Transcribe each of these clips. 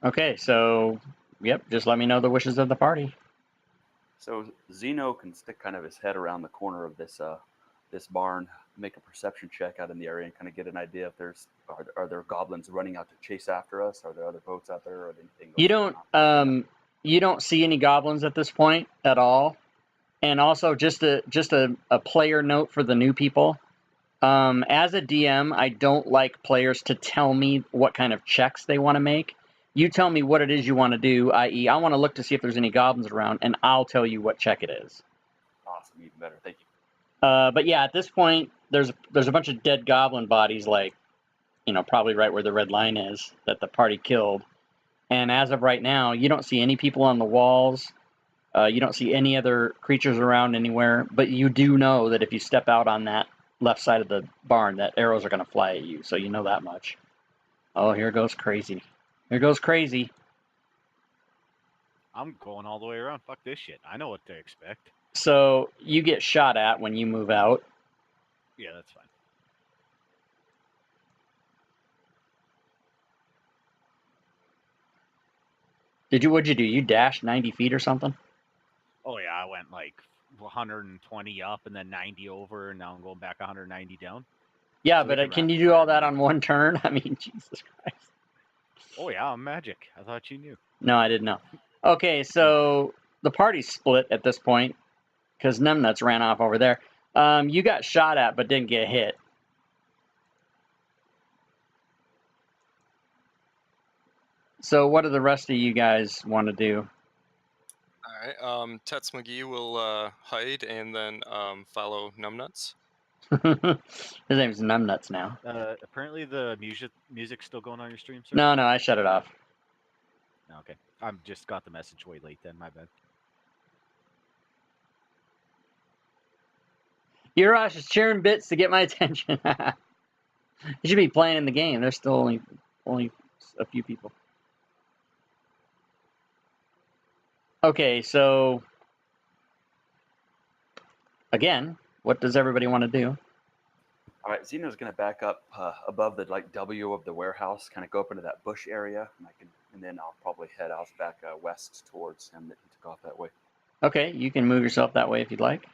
Okay, so, yep, just let me know the wishes of the party. So Zeno can stick kind of his head around the corner of this barn, make a perception check out in the area, and kind of get an idea if are there goblins running out to chase after us? Are there other boats out there? Or anything You else going don't, on? you don't see any goblins at this point at all. And also, just a player note for the new people. As a DM, I don't like players to tell me what kind of checks they want to make. You tell me what it is you want to do, i.e., I want to look to see if there's any goblins around, and I'll tell you what check it is. Awesome, even better. Thank you. But yeah, at this point, there's a bunch of dead goblin bodies, like, probably right where the red line is, that the party killed. And as of right now, you don't see any people on the walls. You don't see any other creatures around anywhere, but you do know that if you step out on that left side of the barn, that arrows are going to fly at you, so you know that much. Oh, here goes crazy. Here goes crazy. I'm going all the way around. Fuck this shit. I know what to expect. So you get shot at when you move out. Yeah, that's fine. What'd you do? You dashed 90 feet or something? Oh yeah, I went like 120 up and then 90 over, and now I'm going back 190 down. Yeah, So but can you do all that on one turn? I mean, Jesus Christ. Oh yeah, I'm magic. I thought you knew. No, I didn't know. Okay, so the party's split at this point because Numbnuts ran off over there. You got shot at but didn't get hit. So what do the rest of you guys want to do? All right. Tets McGee will hide and then follow Numbnuts. His name's Numbnuts now. Apparently the music's still going on your stream, sir? No, I shut it off. Okay. I just got the message way late then, my bad. Urash is cheering bits to get my attention. You should be playing in the game. There's still only a few people. Okay, so again, what does everybody want to do? All right, Zeno's going to back up above the W of the warehouse, kind of go up into that bush area, and then I'll probably head out back west towards him that he took off that way. Okay, you can move yourself that way if you'd like.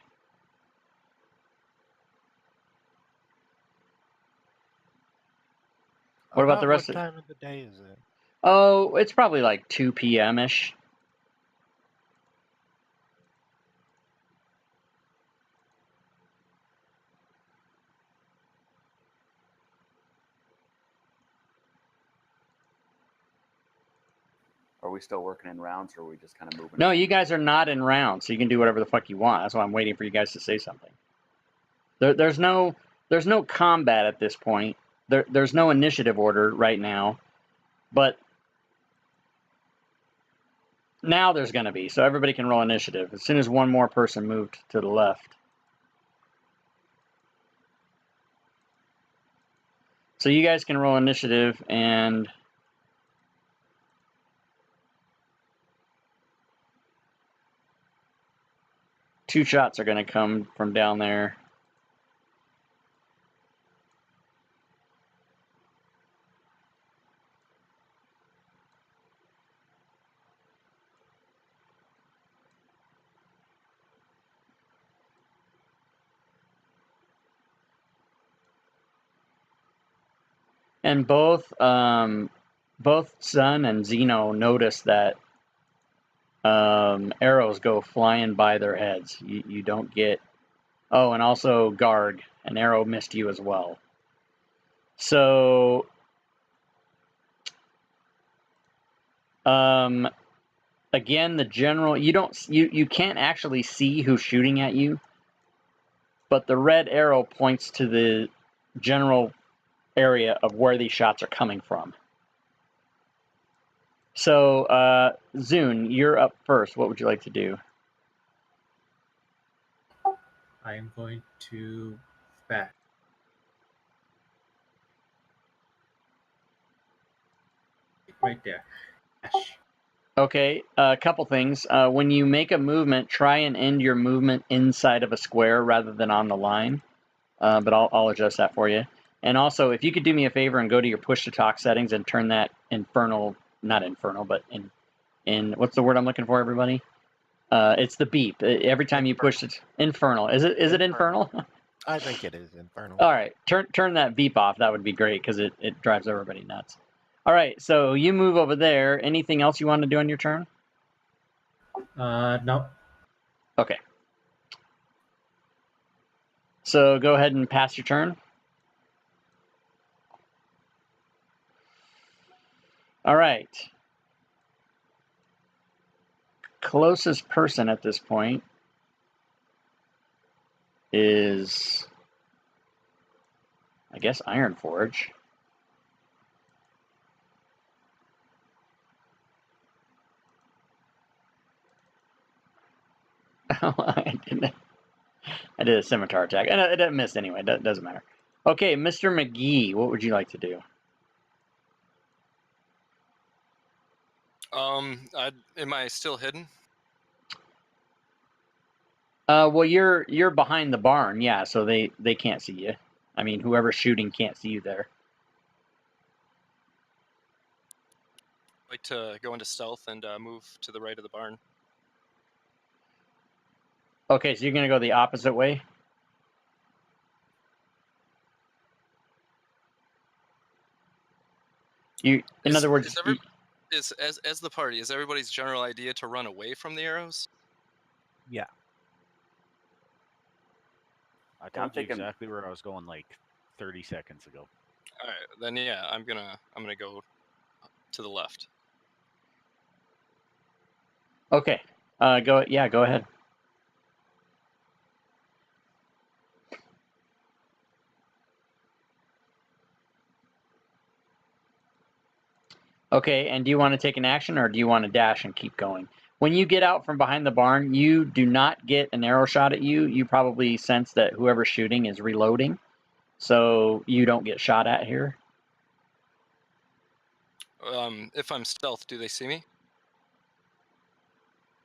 What about the rest What time of the day is it? Oh, it's probably like 2 p.m.-ish. Are we still working in rounds, or are we just kind of moving? No, you guys are not in rounds, so you can do whatever the fuck you want. That's why I'm waiting for you guys to say something. There's no combat at this point. There's no initiative order right now, but now there's going to be, so everybody can roll initiative as soon as one more person moved to the left. So you guys can roll initiative, and two shots are going to come from down there. And both Sun and Zeno notice that arrows go flying by their heads. You don't get... Oh, and also Garg, an arrow missed you as well. So, again, the general... You can't actually see who's shooting at you, but the red arrow points to the general area of where these shots are coming from. So, Zune, you're up first. What would you like to do? I am going to back. Right there. Okay, a couple things. When you make a movement, try and end your movement inside of a square rather than on the line. But I'll adjust that for you. And also, if you could do me a favor and go to your push to talk settings and turn that infernal not infernal, but in what's the word I'm looking for, everybody? It's the beep. Every time you push it, infernal. Is it infernal? I think it is infernal. All right, turn that beep off. That would be great because it drives everybody nuts. All right, so you move over there. Anything else you want to do on your turn? No. Okay. So go ahead and pass your turn. All right. Closest person at this point is, I guess, Ironforge. I did a scimitar attack, and it missed anyway. It doesn't matter. Okay, Mr. McGee, what would you like to do? Am I still hidden? Well, you're behind the barn, yeah, so they can't see you. I mean, whoever's shooting can't see you there. I'd like to go into stealth and move to the right of the barn. Okay, so you're gonna go the opposite way. In other words, As the party, is everybody's general idea to run away from the arrows? Yeah. I I'm told you thinking- exactly where I was going like 30 seconds ago. All right, then yeah, I'm gonna go to the left. okay, go ahead. Okay, and do you want to take an action or do you want to dash and keep going? When you get out from behind the barn, you do not get an arrow shot at you. You probably sense that whoever's shooting is reloading, so you don't get shot at here. If I'm stealth, do they see me?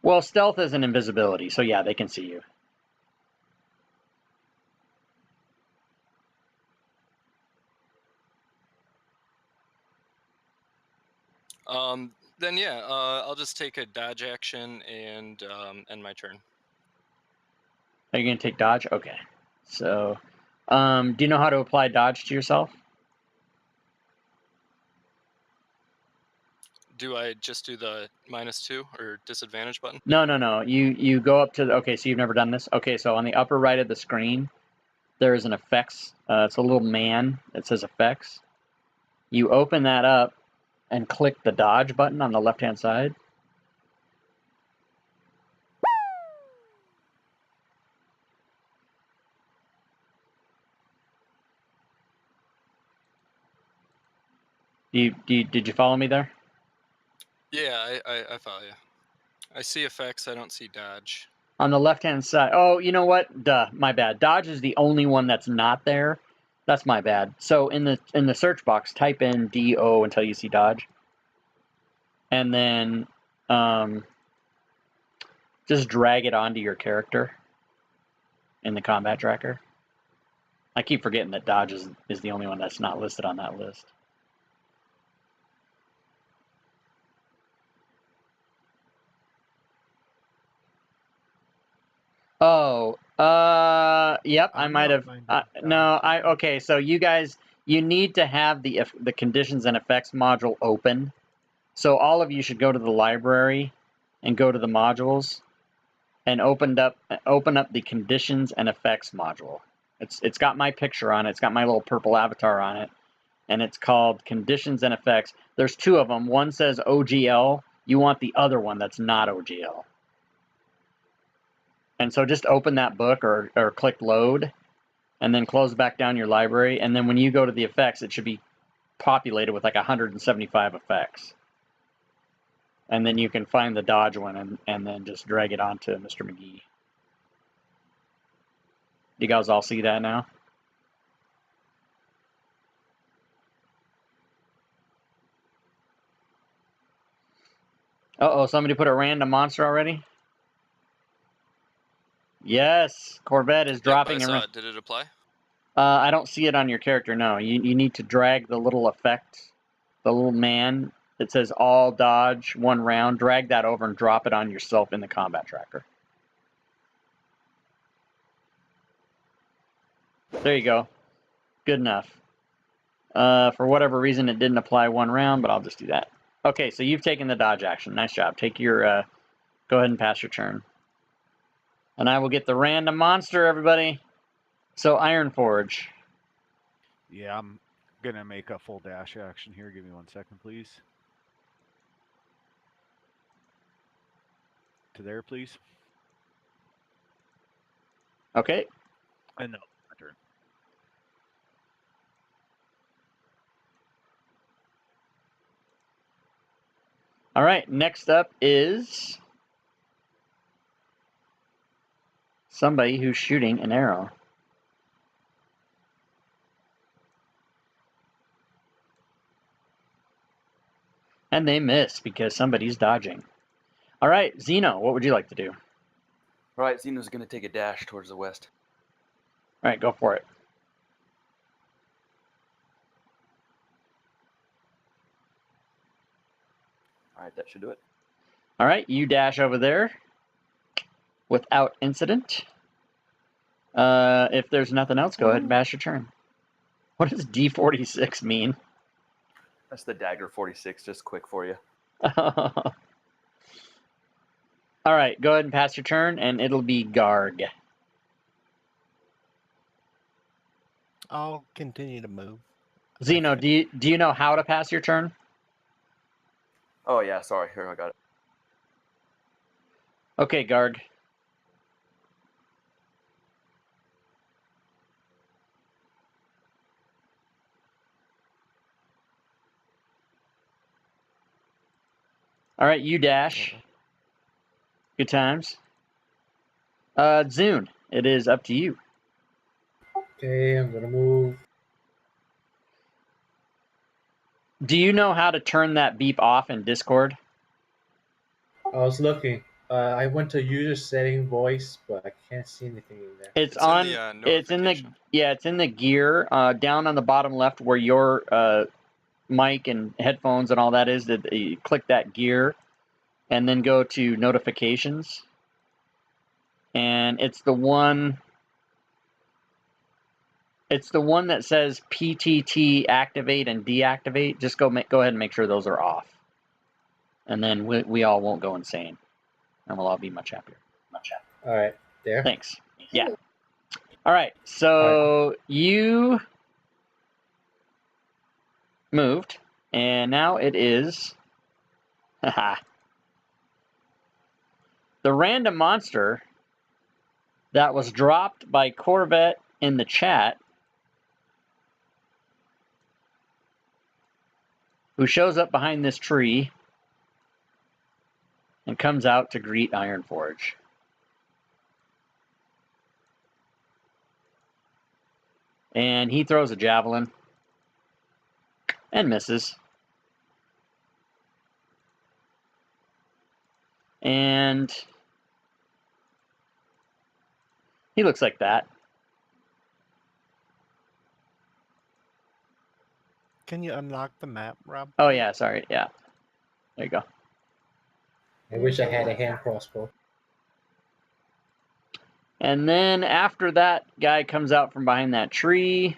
Well, stealth is an invisibility, so yeah, they can see you. Then yeah, I'll just take a dodge action and end my turn. Are you going to take dodge? Okay. So, do you know how to apply dodge to yourself? Do I just do the -2 or disadvantage button? No. You go up to the, okay, so you've never done this? Okay, so on the upper right of the screen, there is an effects. It's a little man that says effects. You open that up and click the dodge button on the left-hand side. Did you follow me there? Yeah, I follow you. I see effects. I don't see dodge. On the left-hand side. Oh, you know what? Duh, my bad. Dodge is the only one that's not there. That's my bad. So in the search box, type in DO until you see dodge, and then just drag it onto your character in the combat tracker. I keep forgetting that dodge is the only one that's not listed on that list. Oh, yep, I I'm might not have. finding No, dodge. okay. So you guys, you need to have the conditions and effects module open. So all of you should go to the library and go to the modules and open up the conditions and effects module. It's got my picture on it. It's got my little purple avatar on it, and it's called conditions and effects. There's two of them. One says OGL. You want the other one that's not OGL. And so just open that book or click load and then close back down your library. And then when you go to the effects, it should be populated with like 175 effects. And then you can find the dodge one and then just drag it onto Mr. McGee. Do you guys all see that now? Uh-oh, somebody put a random monster already? Yes, Corvette is dropping. Yep, I saw it. Did it apply? I don't see it on your character, no. You need to drag the little effect, the little man, It says all dodge 1 round. Drag that over and drop it on yourself in the combat tracker. There you go. Good enough. For whatever reason, it didn't apply 1 round, but I'll just do that. Okay, so you've taken the dodge action. Nice job. Take your, go ahead and pass your turn. And I will get the random monster, everybody. So Ironforge. Yeah, I'm gonna make a full dash action here. Give me 1 second, please. To there, please. Okay. And no, my turn. All right, next up is somebody who's shooting an arrow. And they miss because somebody's dodging. All right, Zeno, what would you like to do? All right, Xeno's going to take a dash towards the west. All right, go for it. All right, that should do it. All right, you dash over there without incident. If there's nothing else, go ahead and pass your turn. What does D46 mean? That's the dagger 46, just quick for you. All right, go ahead and pass your turn, and it'll be Garg. I'll continue to move. Zeno, do you know how to pass your turn? Oh, yeah, sorry. Here, I got it. Okay, Garg. All right, you dash. Good times. Zune, it is up to you. Okay, I'm gonna move. Do you know how to turn that beep off in Discord? I was looking. I went to user setting voice, but I can't see anything in there. It's in on. the, It's in the. notification. Yeah, it's in the gear down on the bottom left where your mic and headphones and all that is. That you click that gear, and then go to notifications. And it's the one. It's the one that says PTT activate and deactivate. Just go ahead and make sure those are off, and then we all won't go insane, and we'll all be much happier. All right, there. Thanks. Yeah. All right. So you moved, and now it is. Haha. The random monster that was dropped by Corvette in the chat, who shows up behind this tree and comes out to greet Ironforge. And he throws a javelin and misses. And he looks like that. Can you unlock the map, Rob? Oh, yeah, sorry. Yeah. There you go. I wish I had a hand crossbow. And then after that guy comes out from behind that tree,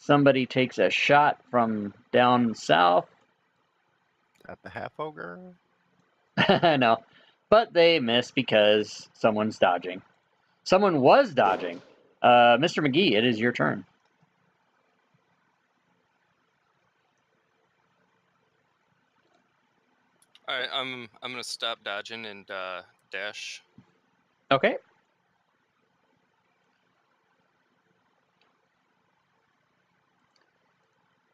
somebody takes a shot from down south. At the half ogre? I know. But they miss because someone's dodging. Someone was dodging. Mr. McGee, it is your turn. All right, I'm gonna stop dodging and dash. Okay.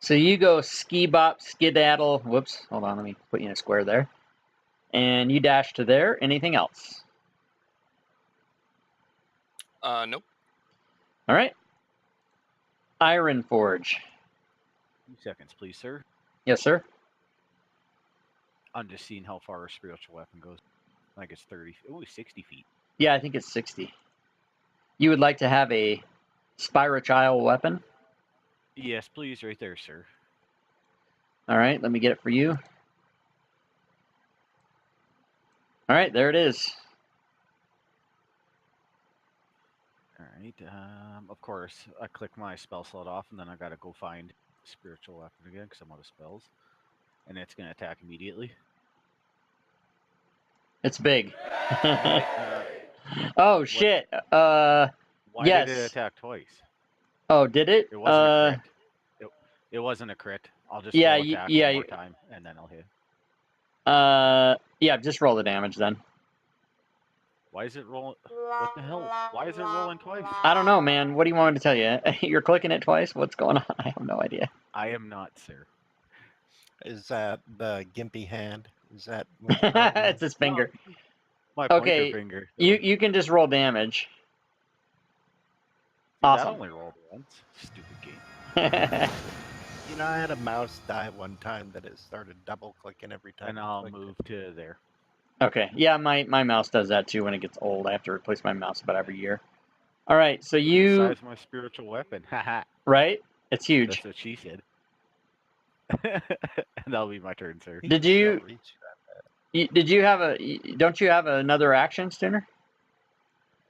So you go ski bop, skedaddle. Whoops. Hold on. Let me put you in a square there. And you dash to there. Anything else? Nope. All right. Ironforge. 2 seconds, please, sir. Yes, sir. I'm just seeing how far a spiritual weapon goes. I think it's 30. Oh, 60 feet. Yeah, I think it's 60. You would like to have a Spiritual weapon? Yes, please, right there, sir. All right, let me get it for you. All right, there it is. All right. Of course, I click my spell slot off, and then I gotta go find spiritual weapon again because I'm out of spells, and it's gonna attack immediately. It's big. Uh, Oh shit. why did it Yes. attack twice? Oh, did it? It wasn't a crit. It wasn't a crit. I'll just Yeah, roll attack yeah, one more time, and then I'll hit. Yeah, just roll the damage then. Why is it rolling? What the hell? Why is it rolling twice? I don't know, man. What do you want me to tell you? You're clicking it twice? What's going on? I have no idea. I am not, sir. Is that the gimpy hand? Is that what's causing It's his finger. My Okay, pointer finger. You can just roll damage. See, awesome. That only rolled once. Stupid game. You know, I had a mouse die one time that it started double clicking every time. And I I'll clicked move it. to there. Okay, yeah, my mouse does that too when it gets old. I have to replace my mouse about every year. All right, so The you size of my spiritual weapon. Haha. right? It's huge. That's what she said. And that'll be my turn, sir. He Did does not you- reach Did you have a? Don't you have another action, Sooner?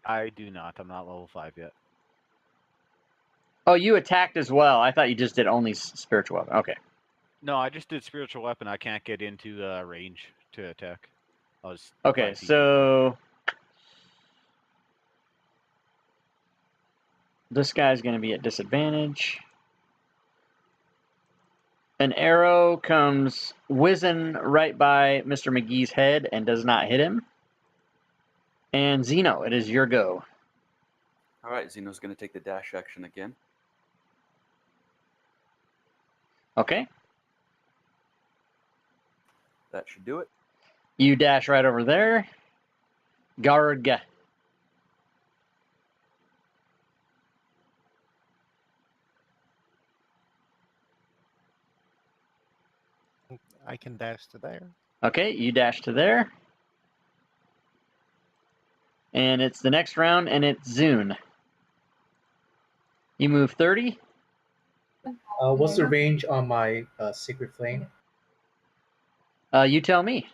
I do not. I'm not level 5 yet. Oh, you attacked as well. I thought you just did only spiritual weapon. Okay. No, I just did spiritual weapon. I can't get into range to attack. I was Okay, 5 feet. so this guy's going to be at disadvantage. An arrow comes whizzing right by Mr. McGee's head and does not hit him. And Zeno, it is your go. All right, Xeno's going to take the dash action again. Okay. That should do it. You dash right over there. Garg. I can dash to there. Okay, you dash to there. And it's the next round, and it's Zune. You move 30. What's the range on my secret flame? You tell me.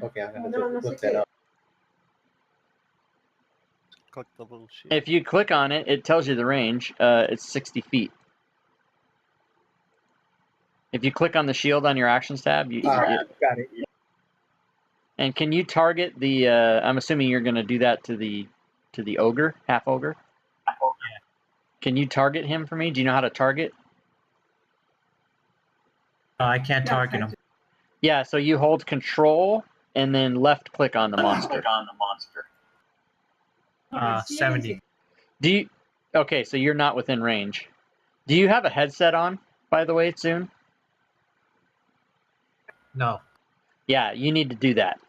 Okay, I'm gonna look that up. Click the little shield. If you click on it, it tells you the range. It's 60 feet. If you click on the shield on your actions tab, Got it. and can you target the? I'm assuming you're going to do that to the ogre, half ogre. Can you target him for me? Do you know how to target? I can't target him. Yeah, so you hold control and then left click on the monster. 70. Do you? Okay, so you're not within range. Do you have a headset on, by the way, soon? No. Yeah, you need to do that.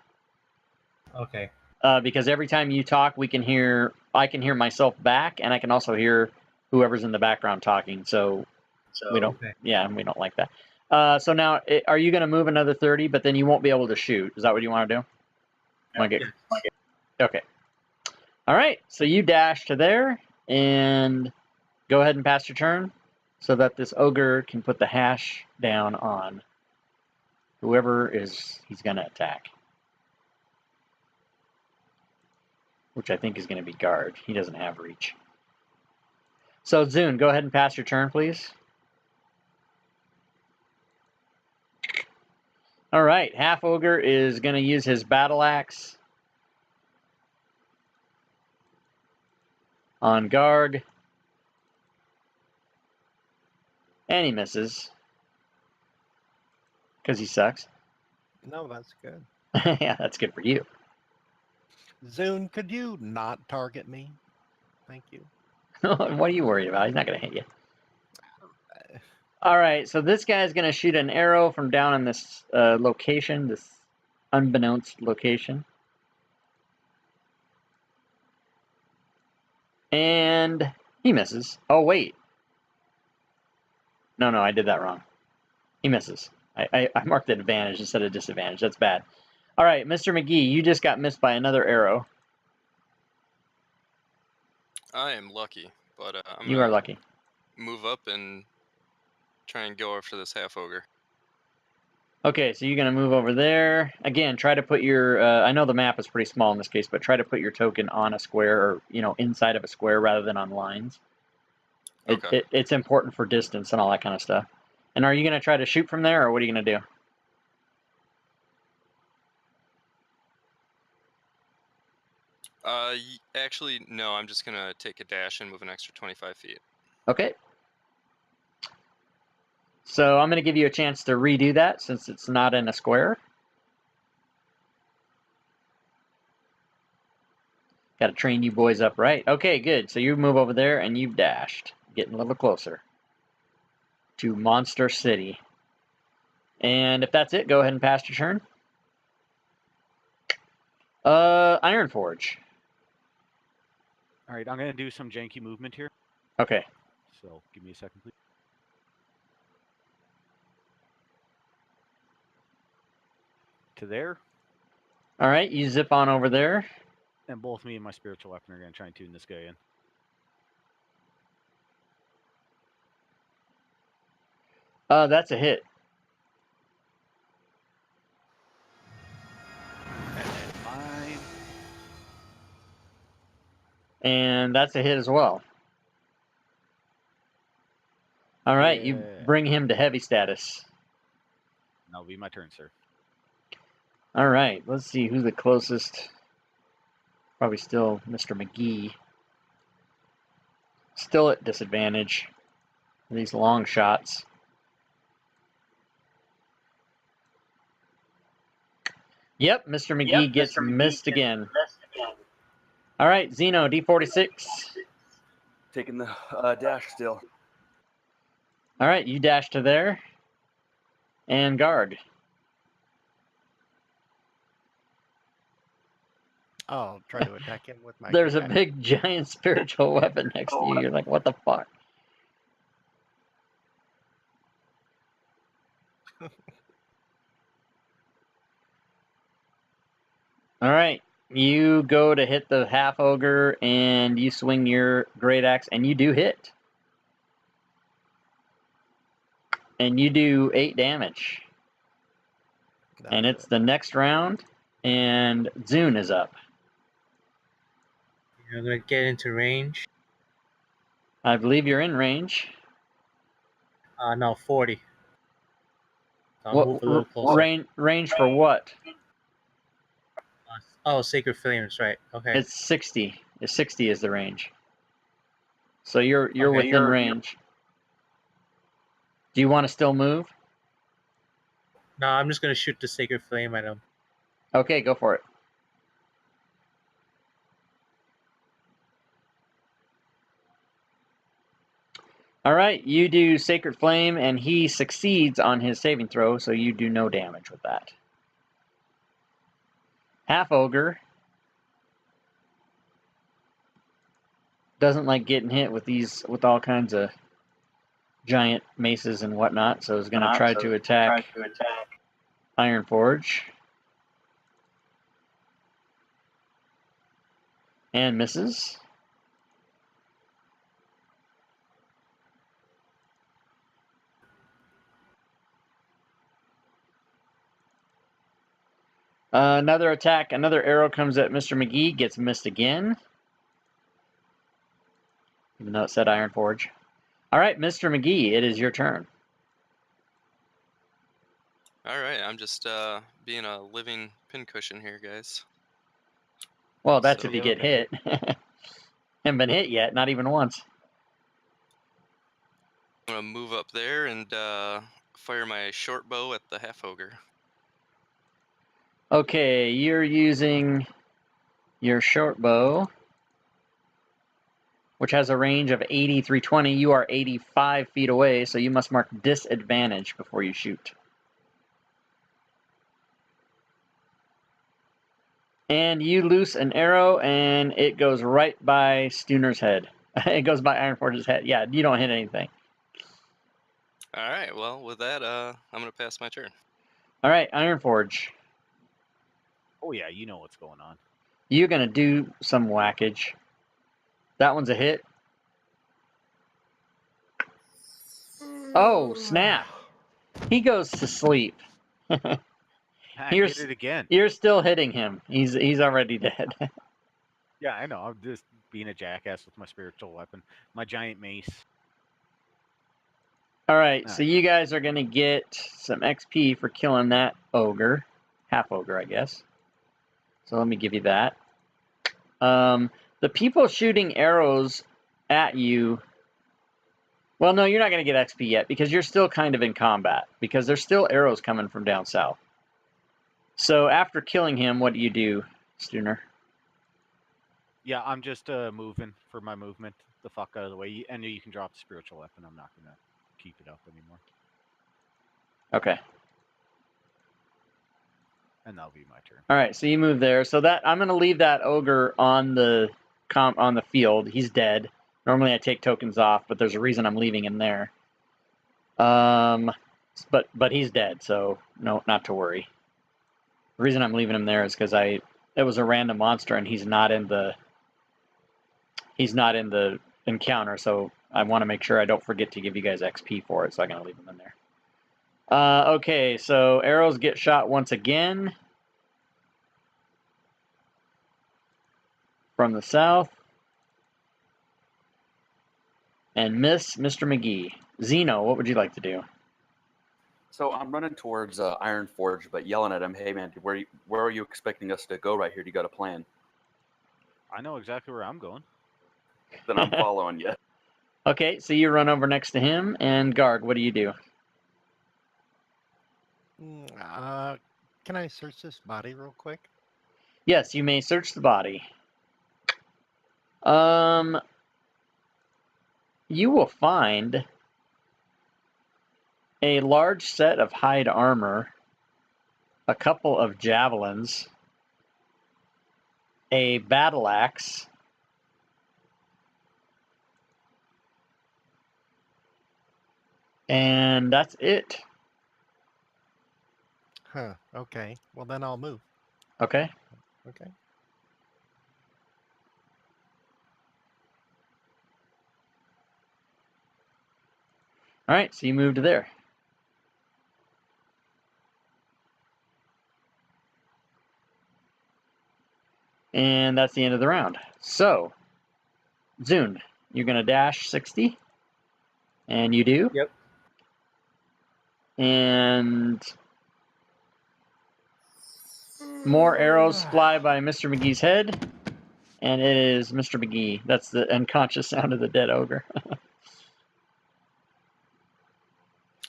Okay. Because every time you talk, I can hear myself back, and I can also hear whoever's in the background talking. So we don't. Okay. Yeah, we don't like that. So now, are you going to move another 30? But then you won't be able to shoot. Is that what you want to do? Yes. Okay. All right. So you dash to there, and go ahead and pass your turn, so that this ogre can put the hash down on whoever he's going to attack. Which I think is going to be guard. He doesn't have reach. So Zune, go ahead and pass your turn, please. All right, half ogre is going to use his battle axe on Garg, and he misses because he sucks. No, that's good. Yeah, that's good for you. Zune, could you not target me? Thank you. What are you worried about? He's not going to hit you. All right, so this guy's going to shoot an arrow from down in this location, this unbeknownst location. And he misses. Oh, wait. No, I did that wrong. He misses. I marked it advantage instead of disadvantage. That's bad. All right, Mr. McGee, you just got missed by another arrow. I am lucky, but I'm You are lucky. move up and try and go after this half ogre. Okay, so you're going to move over there. Again, try to put your, I know the map is pretty small in this case, but try to put your token on a square or, inside of a square rather than on lines. Okay. It's important for distance and all that kind of stuff. And are you going to try to shoot from there, or what are you going to do? Actually, no. I'm just gonna take a dash and move an extra 25 feet. Okay. So I'm going to give you a chance to redo that since it's not in a square. Got to train you boys up right. Okay, good. So you move over there and you've dashed. Getting a little closer to Monster City. And if that's it, go ahead and pass your turn. Ironforge. All right, I'm gonna do some janky movement here. Okay. So give me a second, please. To there, All right, you zip on over there. and both me and my spiritual weapon are gonna try and tune this guy in. That's a hit. And then mine. And that's a hit as well. All right, you Yeah. bring him to heavy status. That'll be my turn, sir. All right, let's see who's the closest. Probably still Mr. McGee. Still at disadvantage. These long shots. Yep, Mr. McGee gets missed again. All right, Zeno, D46. Taking the dash still. All right, you dash to there. And guard. I'll try to attack him with my. There's a attack. big giant spiritual weapon next to you. You're like, what the fuck? All right, you go to hit the half ogre and you swing your great axe and you do hit. And you do 8 damage. And it's the next round, and Zune is up. I'm gonna get into range. I believe you're in range. No, 40. I'll move a little closer. Range for what? Oh, Sacred Flames, right? Okay. It's 60. 60 is the range. So you're Okay, within range. Do you want to still move? No, I'm just gonna shoot the Sacred Flame at him. Okay, go for it. All right, you do Sacred Flame, and he succeeds on his saving throw, so you do no damage with that. Half Ogre doesn't like getting hit with all kinds of giant maces and whatnot, so is going to try to attack Ironforge. And misses. Another attack, another arrow comes at Mr. McGee, gets missed again. Even though it said Ironforge. All right, Mr. McGee, it is your turn. All right, I'm just being a living pincushion here, guys. Well, that's So- if you get hit. Haven't been hit yet, not even once. I'm gonna move up there and fire my short bow at the half ogre. Okay, you're using your short bow, which has a range of 80, 320. You are 85 feet away, so you must mark disadvantage before you shoot. And you loose an arrow, and it goes right by Stuner's head. It goes by Ironforge's head. Yeah, you don't hit anything. All right, well, with that, I'm gonna pass my turn. All right, Ironforge, Oh yeah, you know what's going on. you're going to do some whackage. That one's a hit. Oh, snap. He goes to sleep. I Here's- hit it again. You're still hitting him. He's already dead. Yeah, I know. I'm just being a jackass with my spiritual weapon, my giant mace. All right, so Nice. you guys are going to get some XP for killing that ogre. Half ogre, I guess. So let me give you that. The people shooting arrows at you... Well, no, you're not going to get XP yet because you're still kind of in combat. Because there's still arrows coming from down south. So after killing him, what do you do, Stooner? Yeah, I'm just moving for my movement the fuck out of the way. And you can drop the spiritual weapon. I'm not gonna keep it up anymore. Okay. And that'll be my turn. All right, so you move there. So that I'm going to leave that ogre on the field. He's dead. Normally I take tokens off, but there's a reason I'm leaving him there. But he's dead, so no, not to worry. The reason I'm leaving him there is because it was a random monster and he's not in the encounter, so I want to make sure I don't forget to give you guys XP for it, so I'm going to leave him in there. Okay, so arrows get shot once again from the south and miss Mr. McGee. Zeno, what would you like to do? So I'm running towards Iron Forge, but yelling at him, "Hey man, where are you expecting us to go right here? Do you got a plan?" I know exactly where I'm going. Then I'm following you. Okay, so you run over next to him, and guard, what do you do? Can I search this body real quick? Yes, you may search the body. You will find a large set of hide armor, a couple of javelins, a battle axe, and that's it. Huh. Okay. Well, then I'll move. Okay. Okay. All right, so you move to there. And that's the end of the round. So, Zune, you're going to dash 60. And you do? Yep. And more arrows fly by Mr. McGee's head. And it is Mr. McGee. That's the unconscious sound of the dead ogre.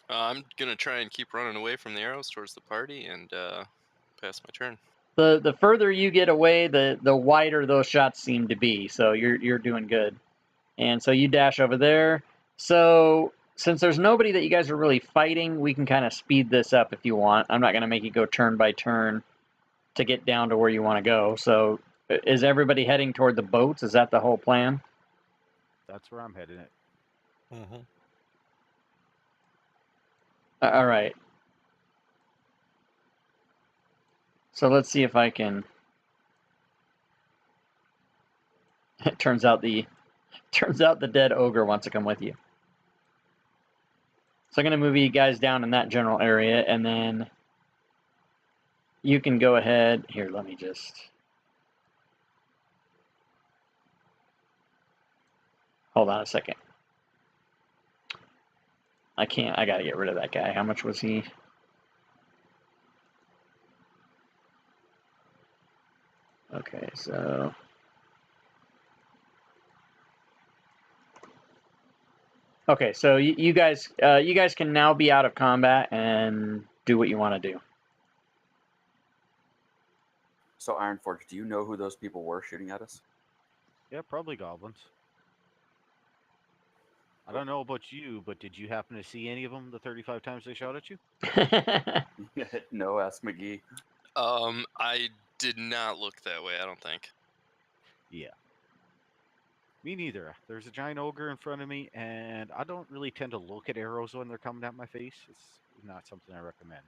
I'm gonna try and keep running away from the arrows towards the party and pass my turn. The further you get away, the wider those shots seem to be. So you're doing good. And so you dash over there. So since there's nobody that you guys are really fighting, we can kind of speed this up if you want. I'm not going to make you go turn by turn to get down to where you want to go. So is everybody heading toward the boats? Is that the whole plan? That's where I'm heading. Mm-hmm. All right. So let's see if I can. It turns out the dead ogre wants to come with you. So I'm going to move you guys down in that general area, and then you can go ahead. Here, let me just. Hold on a second. I can't. I got to get rid of that guy. How much was he? Okay, so. Okay, so you guys can now be out of combat and do what you want to do. So Iron Forge, do you know who those people were shooting at us? Yeah, probably goblins. I don't know about you, but did you happen to see any of them the 35 times they shot at you? No, ask McGee. I did not look that way. I don't think. Yeah. Me neither. There's a giant ogre in front of me, and I don't really tend to look at arrows when they're coming at my face. It's not something I recommend.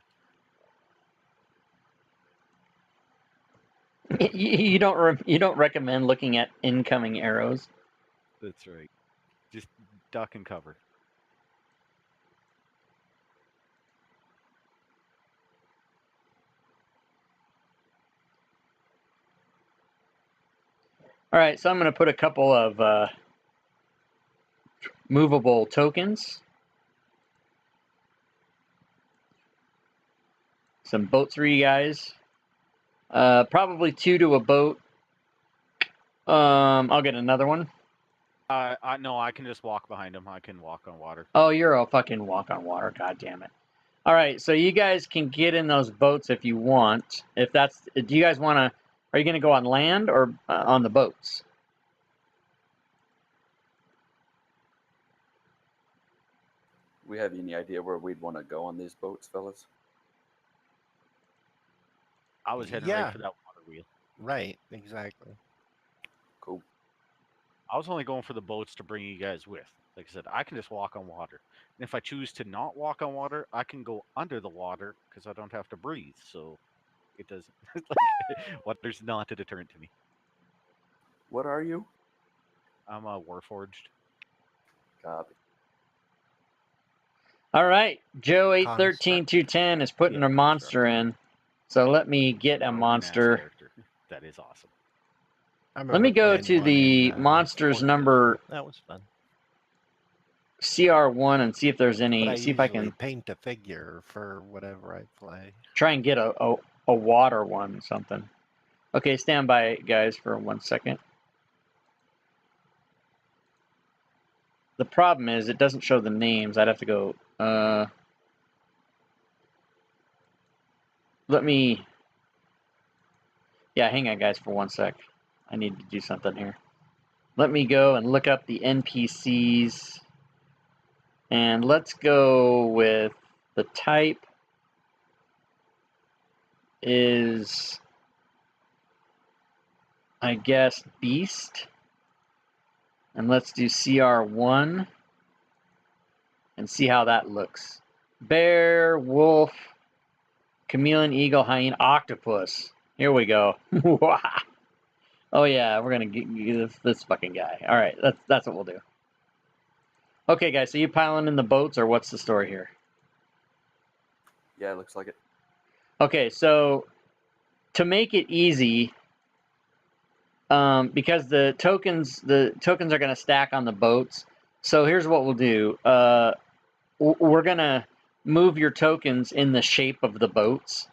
You don't recommend looking at incoming arrows. That's right. Just duck and cover. All right, so I'm going to put a couple of movable tokens. Some boats for you guys. Probably 2 to a boat. I'll get another one. No, I can just walk behind him. I can walk on water. Oh, you're a fucking walk on water. God damn it. All right, so you guys can get in those boats if you want. If that's, do you guys want to? Are you going to go on land or on the boats? We have any idea where we'd want to go on these boats, fellas? I was heading Yeah. right for that water wheel. Right, exactly. Cool. I was only going for the boats to bring you guys with. Like I said, I can just walk on water. And if I choose to not walk on water, I can go under the water because I don't have to breathe. So it doesn't. Water's not a deterrent to me. What are you? I'm a Warforged. Copy. All right, Joe 813210 is putting Yeah, a monster in. So let me get a Broken-ass monster. character. That is awesome. I Let me remember go playing to one the in, monsters fourth number edition. That was fun. CR1 and see if there's any. But I See if I usually can paint a figure for whatever I play. try and get a water one, something. Okay, stand by, guys, for 1 second. The problem is it doesn't show the names. I'd have to go. Let me. Yeah, hang on, guys, for 1 sec. I need to do something here. Let me go and look up the NPCs. And let's go with the type is, I guess, beast. And let's do CR1 and see how that looks. Bear, wolf, chameleon, eagle, hyena, octopus. Here we go. Oh yeah, we're gonna get this fucking guy. All right, that's what we'll do. Okay, guys, so you piling in the boats, or what's the story here? Yeah, it looks like it. Okay, so to make it easy, because the tokens are gonna stack on the boats. So here's what we'll do. We're gonna move your tokens in the shape of the boats.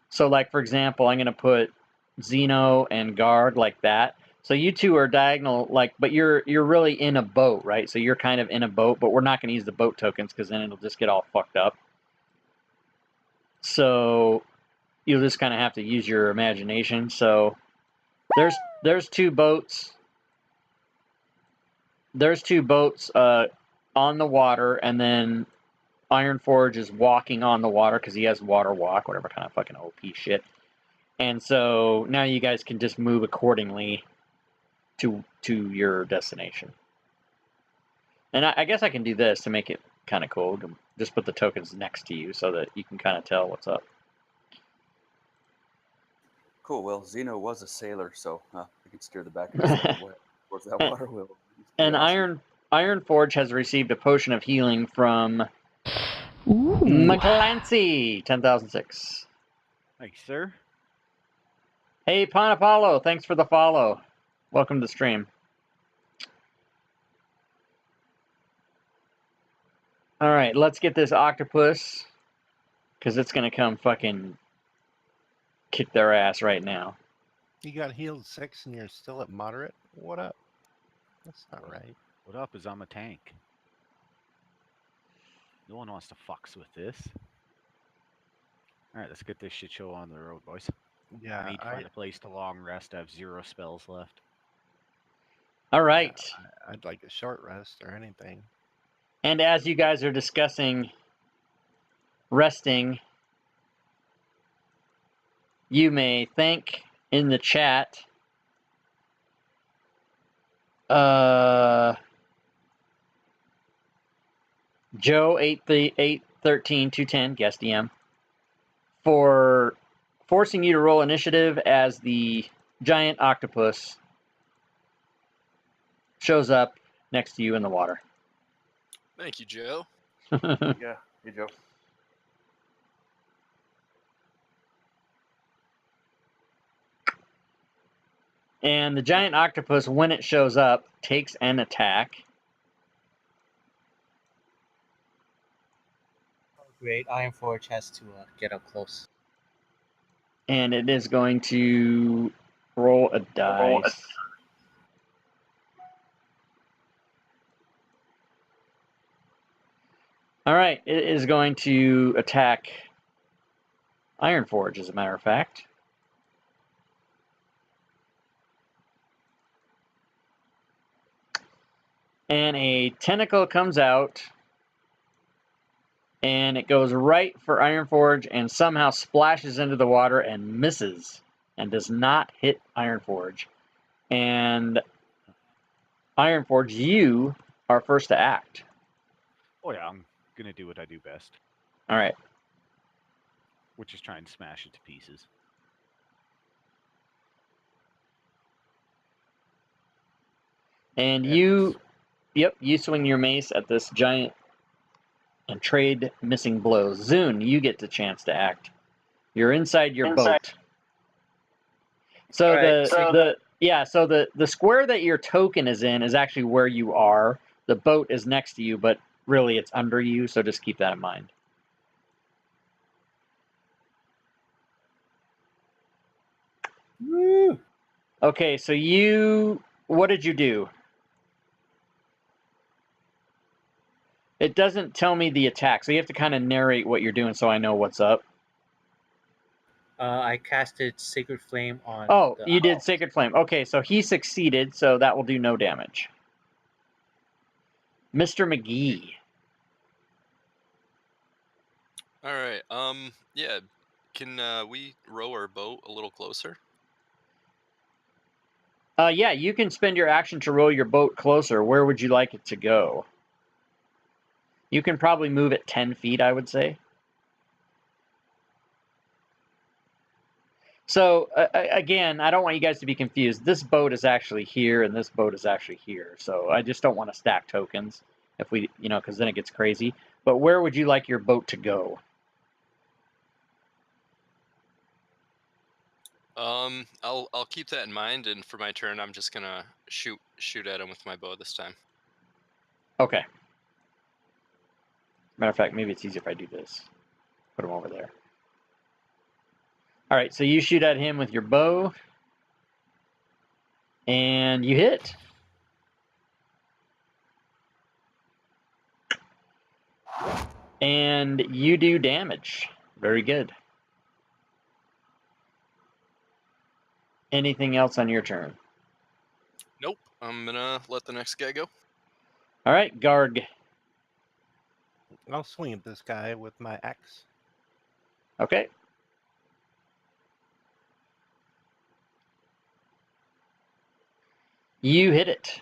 So, like for example, I'm gonna put Xeno and Garg like that. So you two are diagonal, like, but you're really in a boat, right? So you're kind of in a boat, but we're not gonna use the boat tokens because then it'll just get all fucked up. So you'll just kind of have to use your imagination. So there's 2 boats. There's 2 boats on the water, and then Ironforge is walking on the water because he has water walk, whatever kind of fucking OP shit. And so now you guys can just move accordingly to your destination. And I guess I can do this to make it kind of cool. Just put the tokens next to you so that you can kind of tell what's up. Cool. Well, Xeno was a sailor, so we can steer the back of his head towards that water wheel. And Ironforge has received a potion of healing from McClancy, 10,006. Thanks, sir. Hey, Panapalo, thanks for the follow. Welcome to the stream. All right, let's get this octopus, because it's going to come fucking kick their ass right now. You got healed 6 and you're still at moderate? What up? That's not right. What up is I'm a tank. No one wants to fucks with this. Alright, let's get this shit show on the road, boys. Yeah, I need to find a place to long rest. I have 0 spells left. All right. I'd like a short rest or anything. And as you guys are discussing resting, you may thank in the chat Joe 813210, guest DM, for forcing you to roll initiative as the giant octopus shows up next to you in the water. Thank you, Joe. Yeah. Hey, Joe. And the giant octopus, when it shows up, takes an attack. Great. Iron Forge has to get up close. And it is going to roll a dice. All right, it is going to attack Iron Forge, as a matter of fact. And a tentacle comes out, and it goes right for Iron Forge and somehow splashes into the water and misses and does not hit Iron Forge. And Iron Forge, you are first to act. Oh yeah, I'm gonna do what I do best, All right. which is try and smash it to pieces. And Yeah, you, yep, you swing your mace at this giant and trade missing blows. Zune, you get the chance to act. You're inside your boat. So the square that your token is in is actually where you are. The boat is next to you, but really it's under you, so just keep that in mind. Woo! Okay, so what did you do? It doesn't tell me the attack, so you have to kind of narrate what you're doing so I know what's up. I casted Sacred Flame on. Oh, you did Sacred Flame. Okay, so he succeeded, so that will do no damage. Mr. McGee. All right. Yeah. Can we row our boat a little closer? Yeah, you can spend your action to row your boat closer. Where would you like it to go? You can probably move it 10 feet, I would say. So, again, I don't want you guys to be confused. This boat is actually here, and this boat is actually here. So I just don't want to stack tokens if we, because then it gets crazy. But where would you like your boat to go? I'll keep that in mind, and for my turn, I'm just gonna shoot at him with my bow this time. Okay. Matter of fact, maybe it's easier if I do this. Put him over there. All right, so you shoot at him with your bow, and you hit. And you do damage. Very good. Anything else on your turn? Nope. I'm gonna let the next guy go. All right, Garg. I'll swing at this guy with my axe. Okay. You hit it.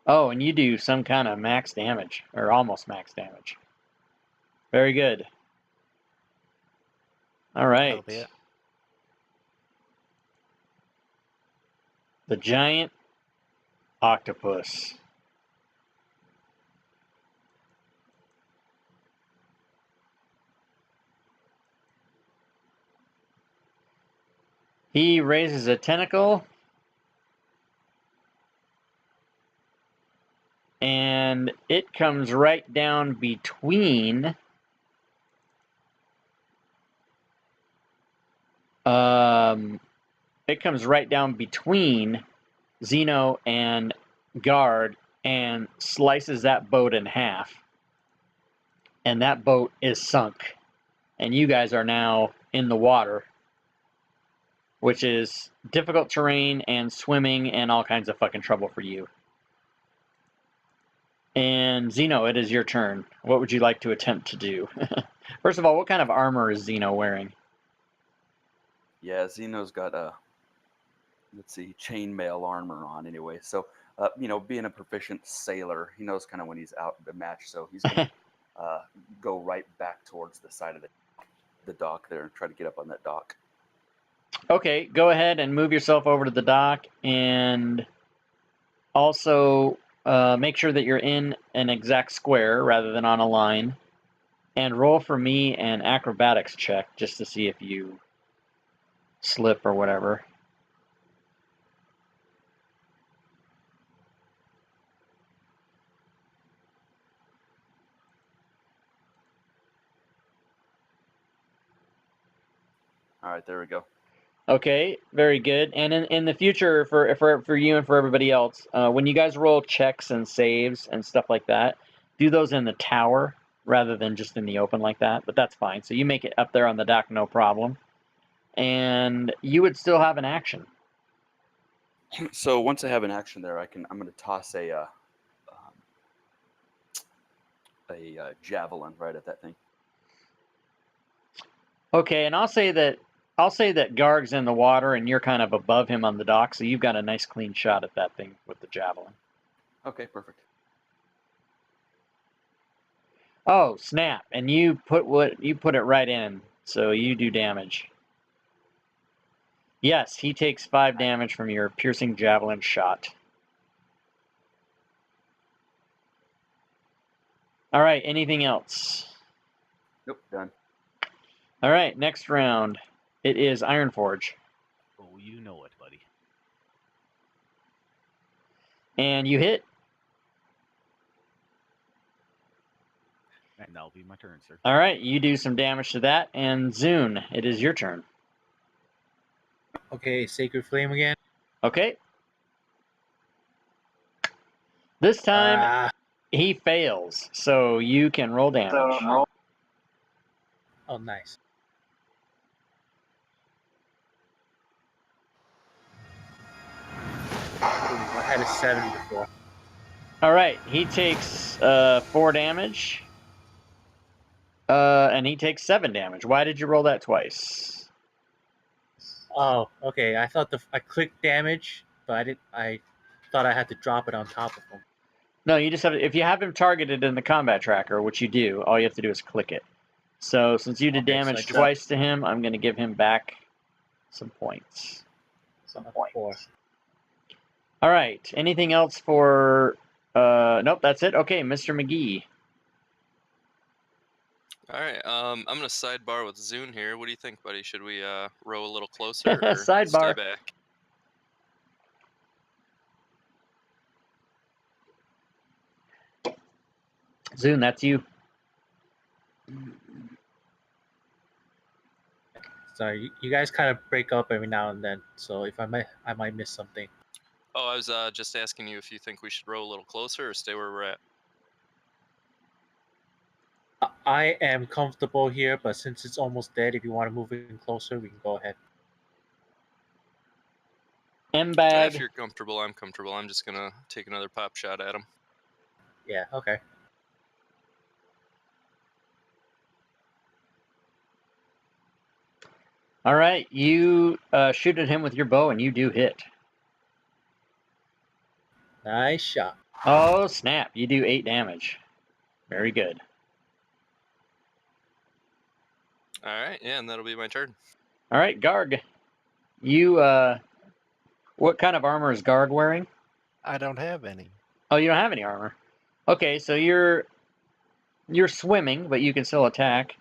Oh, and you do some kind of max damage, or almost max damage. Very good. All right. That'll be it. The giant octopus. He raises a tentacle. And it comes right down between Xeno and Guard and slices that boat in half. And that boat is sunk. And you guys are now in the water, which is difficult terrain and swimming and all kinds of fucking trouble for you. And Xeno, it is your turn. What would you like to attempt to do? First of all, what kind of armor is Xeno wearing? Yeah, Xeno's got let's see, chainmail armor on anyway. So, being a proficient sailor, he knows kind of when he's out the match. So he's going to go right back towards the side of the dock there and try to get up on that dock. Okay, go ahead and move yourself over to the dock, and also make sure that you're in an exact square rather than on a line. And roll for me an acrobatics check just to see if you slip or whatever. All right, there we go. Okay, very good. And in the future, for you and for everybody else, when you guys roll checks and saves and stuff like that, do those in the tower rather than just in the open like that. But that's fine. So you make it up there on the dock, no problem. And you would still have an action. So once I have an action there, I'm going to toss a javelin right at that thing. Okay, and I'll say that Garg's in the water and you're kind of above him on the dock, so you've got a nice clean shot at that thing with the javelin. Okay, perfect. Oh, snap. And you put it right in, so you do damage. Yes, he takes 5 damage from your piercing javelin shot. All right, anything else? Nope, done. All right, next round. It is Ironforge. Oh, you know it, buddy. And you hit. And that'll be my turn, sir. All right, you do some damage to that. And Zune, it is your turn. Okay, Sacred Flame again. Okay. This time, Ah, he fails, so you can roll damage. oh, nice. Ooh, I had a 7 before. All right, he takes 4 damage. And he takes 7 damage. Why did you roll that twice? Oh, okay. I thought I clicked damage, but I thought I had to drop it on top of him. No, you just have if you have him targeted in the combat tracker, which you do, all you have to do is click it. So since you did Okay, so damage I dropped- twice to him, I'm going to give him back some points. Some point. 4. All right. Anything else for? Nope, that's it. Okay, Mr. McGee. All right. I'm gonna sidebar with Zune here. What do you think, buddy? Should we row a little closer or Sidebar. stay back? Zune, that's you. Sorry, you guys kind of break up every now and then, so if I might miss something. Oh, I was just asking you if you think we should row a little closer or stay where we're at. I am comfortable here, but since it's almost dead, if you want to move in closer, we can go ahead. If M-bag. you're comfortable, I'm comfortable. I'm just gonna take another pop shot at him. Yeah, okay. All right, you shoot at him with your bow, and you do hit. Nice shot. Oh, snap. You do 8 damage. Very good. All right, yeah, and that'll be my turn. All right, Garg. You, what kind of armor is Garg wearing? I don't have any. Oh, you don't have any armor. Okay, so you're swimming, but you can still attack.